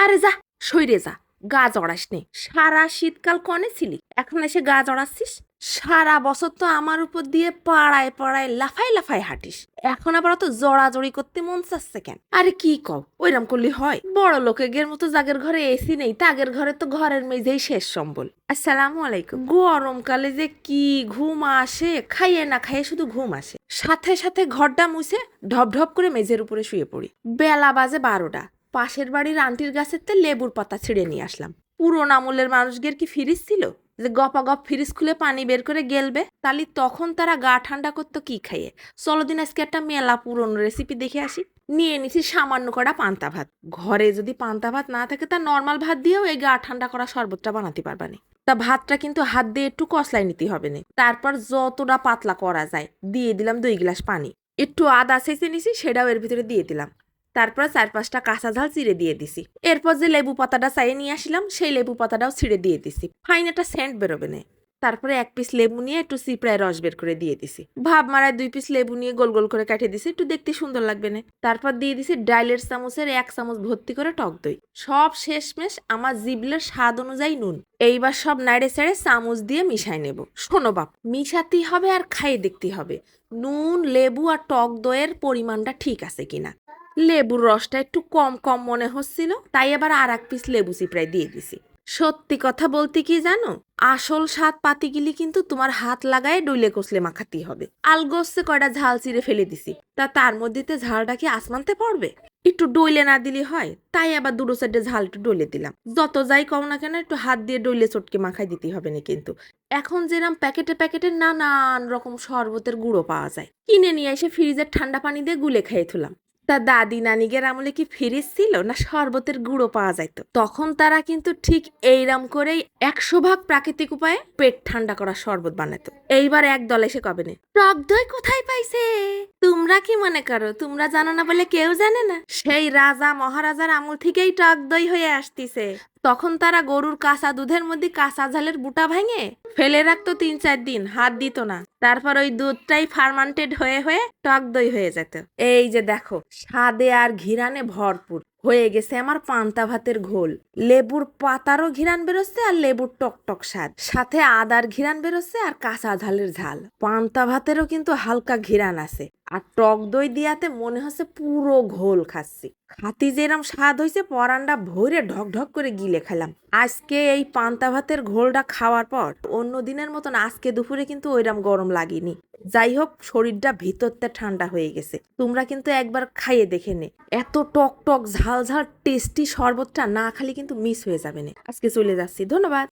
আরে যা, সইরে যা, গা জড়াস নে। সারা শীতকাল কনে ছিলি, এখন এসে গা জড়াচ্ছিস? সারা বছর তো আমার উপর দিয়ে পাড়ায় পাড়ায় লাফাই লাফাই হাঁটিস, এখন আবার অত জড়াজড়ি করতে মন চাচ্ছে কেন? আরে কি কও, ওইরকম করলে হয়? বড় লোকের মতো যাদের ঘরে এসি নেই তাদের ঘরে তো ঘরের মেঝেই শেষ সম্বল। আসসালামু আলাইকুম। গরমকালে যে কি ঘুম আসে, খাইয়ে না খাইয়ে শুধু ঘুম আসে। সাথে সাথে ঘরটা মুছে ঢপ ঢপ করে মেঝের উপরে শুয়ে পড়ি। বেলা বাজে 12টা। পাশের বাড়ির আন্টির গাছের তে লেবুর পাতা ছিঁড়ে নিয়ে আসলাম। পুরোন আমলের মানুষদের কি ফ্রিজ ছিল যে গপা গপ ফ্রিজ খুলে পানি বের করে গেলবে? তালি তখন তারা গা ঠান্ডা করতো কি খাইয়ে? চলো দিন আজকে একটা মেলা পুরনো রেসিপি দেখে আসি। নিয়ে নিছি সামান্য কটা পান্তা ভাত। ঘরে যদি পান্তা ভাত না থাকে তা নর্মাল ভাত দিয়েও এই গা ঠান্ডা করা শরবতটা বানাতে পারবানি। তা ভাতটা কিন্তু হাত দিয়ে একটু কষলাই নিতে হবে না। তারপর যতটা পাতলা করা যায় দিয়ে দিলাম 2 গ্লাস পানি। একটু আদা ছেঁচে নিছি, সেটাও এর ভিতরে দিয়ে দিলাম। তারপর 4-5টা কাঁচা ঝাল চিড়ে দিয়ে দিছি। এরপর যে লেবু পাতাটা চাইয়ে নিয়ে আসলাম সেই লেবু পাতাটাও ছিঁড়ে দিয়ে দিছি। ফাইন একটা সেন্ট বেরোবে না। তারপরে 1 পিস লেবু নিয়ে একটু চিপড়ায় রস বের করে দিয়ে দিছি। ভাব মারায় 2 পিস লেবু নিয়ে গোল গোল করে কেটে দিছি, একটু দেখতে সুন্দর লাগবে না। তারপর দিয়ে দিছি ডাইলের চামচের 1 চামচ ভর্তি করে টক দই। সব শেষমেশ আমার জিবলের স্বাদ অনুযায়ী নুন। এইবার সব নাড়ে চেড়ে চামচ দিয়ে মিশাই নেব। শোনো বাপ, মিশাতেই হবে আর খাইয়ে দেখতে হবে নুন, লেবু আর টক দইয়ের পরিমাণটা ঠিক আছে কিনা। লেবুর রসটা একটু কম কম মনে হচ্ছিল, তাই আবার আর 1 পিস লেবু চিপড়াই দিয়ে দিছি। সত্যি কথা বলতে কি জানো, আসল স্বাদ পাতি গেলি কিন্তু তোমার হাত লাগায় ডইলে কষলে মাখাতে হবে। আলগোসে কয়টা ঝাল চিড়ে ফেলে দিছি, তার মধ্যেতে ঝালটা কি আসমানতে পড়বে? একটু ডইলে না দিলে হয়, তাই আবার 2 সাইডে ঝাল একটু ডলে দিলাম। যত যাই কও না কেন একটু হাত দিয়ে ডইলে চটকে মাখাই দিতে হবে না কিন্তু। এখন যেরকম প্যাকেটে প্যাকেটে নানান রকম শরবতের গুঁড়ো পাওয়া যায়, কিনে নিয়ে এসে ফ্রিজের ঠান্ডা পানি দিয়ে গুলে খেয়ে থুলাম। তা দাদি নানিগের আমলে কি ফ্রিজ ছিল না শরবতের গুঁড়ো পাওয়া যাইতো? তখন তারা কিন্তু ঠিক এইরম করেই 100 ভাগ প্রাকৃতিক উপায়ে পেট ঠান্ডা করা শরবত বানাতো। এইবার এক দল এসে কবে নে টক দই কোথায় পাইছে? তোমরা কি মনে করো তোমরা জানো না বলে কেউ জানে না? সেই রাজা মহারাজার আমল থেকেই টক দই হয়ে আসতিছে। তখন তারা গরুর কাঁচা দুধের মধ্যে কাঁচা ঝালের বুটা ভেঙে ফেলে রাখতো 3-4 দিন, হাত দিত না। তারপর ওই দুধটাই ফার্মান্টেড হয়ে হয়ে টক দই হয়ে যেত। এই যে দেখো, স্বাদে আর ঘিরানে ভরপুর হয়ে গেছে আমার পান্তা ভাতের ঘোল। লেবুর পাতারও ঘিরান বেরোচ্ছে আর লেবুর টকটক স্বাদ, সাথে আদার ঘিরান বেরোচ্ছে আর কাঁচা ঝালের ঝাল। পান্তা ভাতেরও কিন্তু হালকা ঘিরান আছে, আর টক দই দিয়াতে মনে হচ্ছে পুরো ঘোল খাচ্ছি। খাতি যেরম স্বাদ হয়েছে পরান্ডা ভরে ঢক ঢক করে গিলে খেলাম। আজকে এই পান্তা ভাতের ঘোলটা খাওয়ার পর অন্য দিনের মতন আজকে দুপুরে কিন্তু ওইরকম গরম লাগেনি। যাই হোক, শরীরটা ভিতরতে ঠান্ডা হয়ে গেছে। তোমরা কিন্তু একবার খাইয়ে দেখে নে, এত টক টক ঝাল ঝাল টেস্টি শরবতটা না খালি কিন্তু মিস হয়ে যাবে না। আজকে চলে যাচ্ছি, ধন্যবাদ।